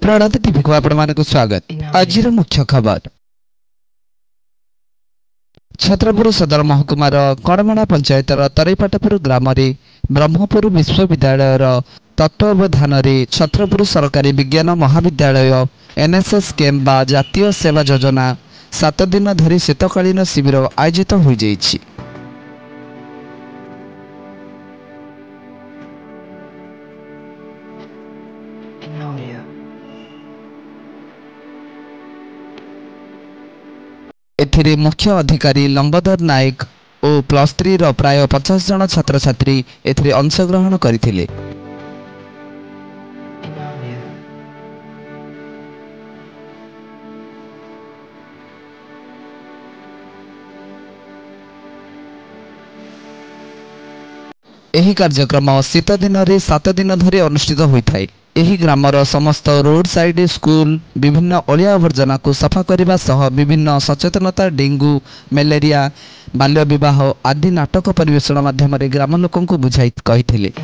प्रणाम टीवी को आपको स्वागत। आज मुख्य खबर छत्रपुर सदर महकुमार कड़मणा पंचायतर तरेपाटपुर ग्राम ब्रह्मपुर विश्वविद्यालय तत्वावधान छत्रपुर सरकारी विज्ञान महाविद्यालय एनएसएस कैंप बा जातीय सेवा योजना 7 दिन धरी शीतकालीन शिविर आयोजित हो जाइछि। एथिरे मुख्य अधिकारी लंबोदर नायक और +3 प्राय 50 जन छात्र छात्री एथिरे अंशग्रहण करथिले। एही कार्यक्रम शीत दिन रे 7 दिन धरी अनुष्ठित होइथाय। एही ग्रामर समस्त रोड साइड स्कूल विभिन्न अलिया आवर्जना को सफा करने सह विभिन्न सचेतनता डेंगू मलेरिया बाल्य विवाह आदि नाटक परिवेषण माध्यम ग्राम लोकों को बुझाई कही।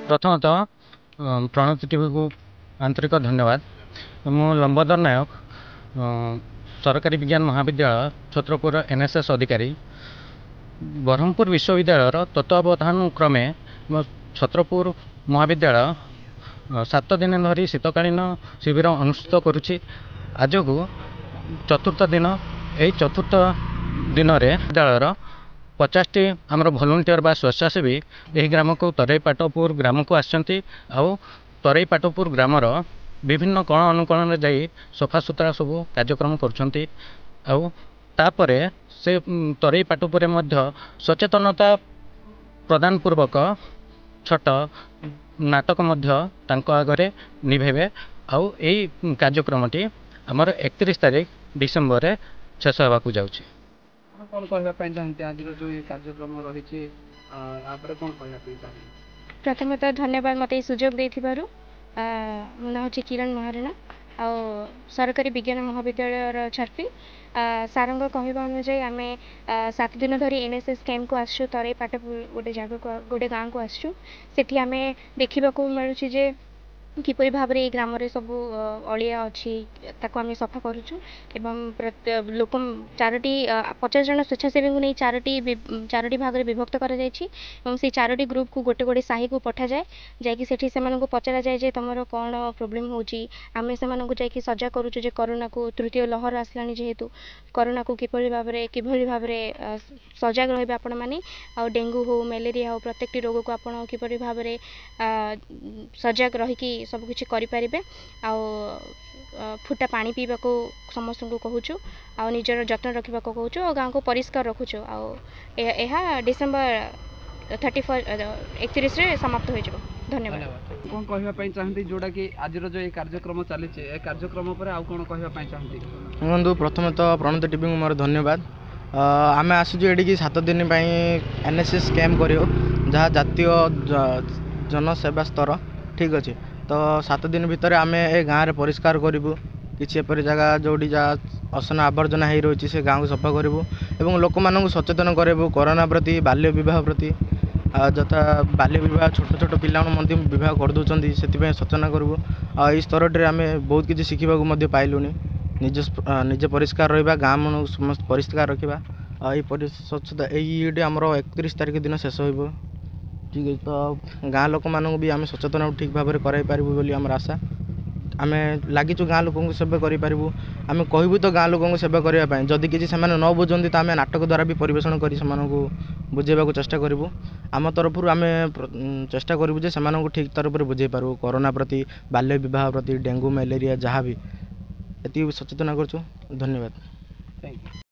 प्रथमतः प्रणति टीवी को आंतरिक धन्यवाद। मु लंबोदर नायक सरकारी विज्ञान महाविद्यालय छत्रपुर एनएसएस अधिकारी ब्रह्मपुर विश्वविद्यालय तत्वावधान क्रमे छत्रपुर महाविद्यालय 7 दिन धरी शीतकालीन शिविर अनुष्ठित करुछि। आज को चतुर्थ दिन। यही चतुर्थ दिन विद्यालय 50टी आमर भलंटियर बा स्वेच्छासेवी यही ग्राम को तरेपाटपुर ग्राम को आसछंती। आउ तरेपाटपुर ग्रामर विभिन्न कण अनुकरण जाई सफा सुतरा सब कार्यक्रम करछंती। आउ तापरे से तरेपाटपुर मध्य सचेतनता प्रदान पूर्वक छोट नाटक मध्य तांको आगरे निभेबे। आउ एई कार्यक्रमटी आमर 31 तारिख डिसेम्बर रे शेष होबाकू जाउछि। कौन कहवाई चाहते आज जो ये कार्यक्रम रही कौन कहवाई? प्रथमतः धन्यवाद मत सुजोग दे मो ना हूँ किरण महाराणा आ सरकारी विज्ञान महाविद्यालय छात्री सारंग कहवा अनुजाई आम 7 दिन धरी एनएसएस कैंप को आसु तरे पाट गोटे जगह को गोटे गाँव को आसु। सेठी आम देखा मिलूँ जे କିପରି ଭାବରେ ଏ ଗ୍ରାମରେ ସବୁ ଅଳିଆ ଅଛି ତାକୁ ଆମେ ସଫା କରୁଛୁ ଏବଂ ଲୋକ 50 ଜଣ ସ୍ୱେଚ୍ଛାସେବୀଙ୍କୁ ନେଇ ଚାରୋଟି ଭାଗରେ ବିଭକ୍ତ କରାଯାଇଛି ଏବଂ ସେଇ 4ଟି ଗ୍ରୁପକୁ ଗୋଟେ ଗୋଟେ ସାହିକୁ ପଠାଯାଏ ଯାଇକି ସେଠି ସେମାନଙ୍କୁ ପଚରାଯାଏ ଯେ ତୁମର କ'ଣ ପ୍ରୋବ୍ଲେମ୍ ହେଉଛି। ଆମେ ସେମାନଙ୍କୁ ଯାଇକି ସଜାଗ କରୁଛୁ ଯେ କରୋନାକୁ ତୃତୀୟ ଲହର ଆସିଲାଣି ଯେହେତୁ କରୋନାକୁ କିଭଳି ଭାବରେ ସଜାଗ ରହିବେ ଆପଣମାନେ ଆଉ ଡେଙ୍ଗୁ ହେଉ ମ୍ୟାଲେରିଆ ହେଉ ପ୍ରତ୍ୟେକଟି ରୋଗକୁ ଆପଣ କିପରି ଭାବରେ ସଜାଗ ରହିକି ସବୁକିଛି କରିପାରିବେ ଆଉ ଫୁଟା ପାଣି ପିଇବାକୁ ସମସ୍ତଙ୍କୁ କହୁଛୁ ଆଉ ନିଜର ଯତ୍ନ ରଖିବାକୁ କହୁଛୁ ଆଉ ଗାଁକୁ ପରିଷ୍କାର ରଖୁଛୁ ଆଉ ଏହା ଡିସେମ୍ବର 31ରେ ସମାପ୍ତ ହୋଇଯିବ। ଧନ୍ୟବାଦ। କ'ଣ କହିବା ପାଇଁ ଚାହାନ୍ତି ଯେଉଁଟାକି ଆଜିର ଯେଉଁ ଏ କାର୍ଯ୍ୟକ୍ରମ ଚାଲିଛି ଏ କାର୍ଯ୍ୟକ୍ରମ ଉପରେ ଆଉ କ'ଣ କହିବା ପାଇଁ ଚାହାନ୍ତି? ଦେଖନ୍ତୁ ପ୍ରଥମେ ତ ପ୍ରଣତ ଟିଭିଙ୍କୁ ମୋର ଧନ୍ୟବାଦ। ଆମେ ଆସୁଛୁ ଏଠିକି 7 ଦିନ ପାଇଁ NSS କ୍ୟାମ୍ପ କରିବାକୁ ଯାହା ଜାତୀୟ ଜନସେବା ସ୍ତର ଠିକ୍ ଅଛି। ତ 7 ଦିନ ଭିତରେ ଆମେ ଏ ଗାଁରେ ପରିଷ୍କାର କରିବୁ କିଛି ଏପରି ଜାଗା ଯେଉଁଠି ଯାହା ଅସନା ଆବର୍ଜନା ହେଇ ରହିଛି ସେ ଗାଁକୁ ସଫା କରିବୁ ଏବଂ ଲୋକମାନଙ୍କୁ ସଚେତନ କରାଇବୁ କରୋନା ପ୍ରତି ବାଲ୍ୟ ବିବାହ ପ୍ରତି ଯଥା ବାଲ୍ୟ ବିବାହ ଛୋଟ ଛୋଟ ପିଲାମାନଙ୍କୁ ମଧ୍ୟ ବିବାହ କରିଦେଉଛନ୍ତି ସେଥିପାଇଁ ସଚେତନ କରିବୁ। ଆଉ ଏହି ସ୍ତରଟିରେ ଆମେ ବହୁତ କିଛି ଶିଖିବାକୁ ମଧ୍ୟ ପାଇଲୁଣି ନିଜେ ପରିଷ୍କାର ରହିବା ଗାଁ ମାନଙ୍କୁ ସମସ୍ତେ ପରିଷ୍କାର ରଖିବା ଆଉ ଏହି ସ୍ୱଚ୍ଛତା ଏଇଟି ଆମର 31 ତାରିଖ ଦିନ ଶେଷ ହେବ ଠିକ୍ ଅଛି। ତ ଗାଁ ଲୋକମାନଙ୍କୁ ବି ଆମେ ସଚେତନ ଠିକ୍ ଭାବରେ କରାଇ ପାରିବୁ ବୋଲି ଆମର ଆଶା। ଆମେ ଲାଗିଛୁ ଗାଁ ଲୋକଙ୍କୁ ସେବା କରିପାରିବୁ ଆମେ କହିବୁ ତ ଗାଁ ଲୋକଙ୍କୁ ସେବା କରିବା ପାଇଁ ଯଦି କିଛି ସେମାନେ ନ ବୁଝନ୍ତି ତ ଆମେ ନାଟକ ଦ୍ୱାରା ବି ପରିବେଷଣ କରି ସେମାନଙ୍କୁ ବୁଝାଇବାକୁ ଚେଷ୍ଟା କରିବୁ। ଆମ ତରଫରୁ ଆମେ ଚେଷ୍ଟା କରିବୁ ଯେ ସେମାନଙ୍କୁ ଠିକ୍ ତରଫରେ ବୁଝାଇ ପାରିବୁ କରୋନା ପ୍ରତି ବାଲ୍ୟ ବିବାହ ପ୍ରତି ଡେଙ୍ଗୁ ମ୍ୟାଲେରିଆ ଯାହା ବି ଏତିକି ସଚେତନ କରୁଛୁ। ଧନ୍ୟବାଦ। Thank you.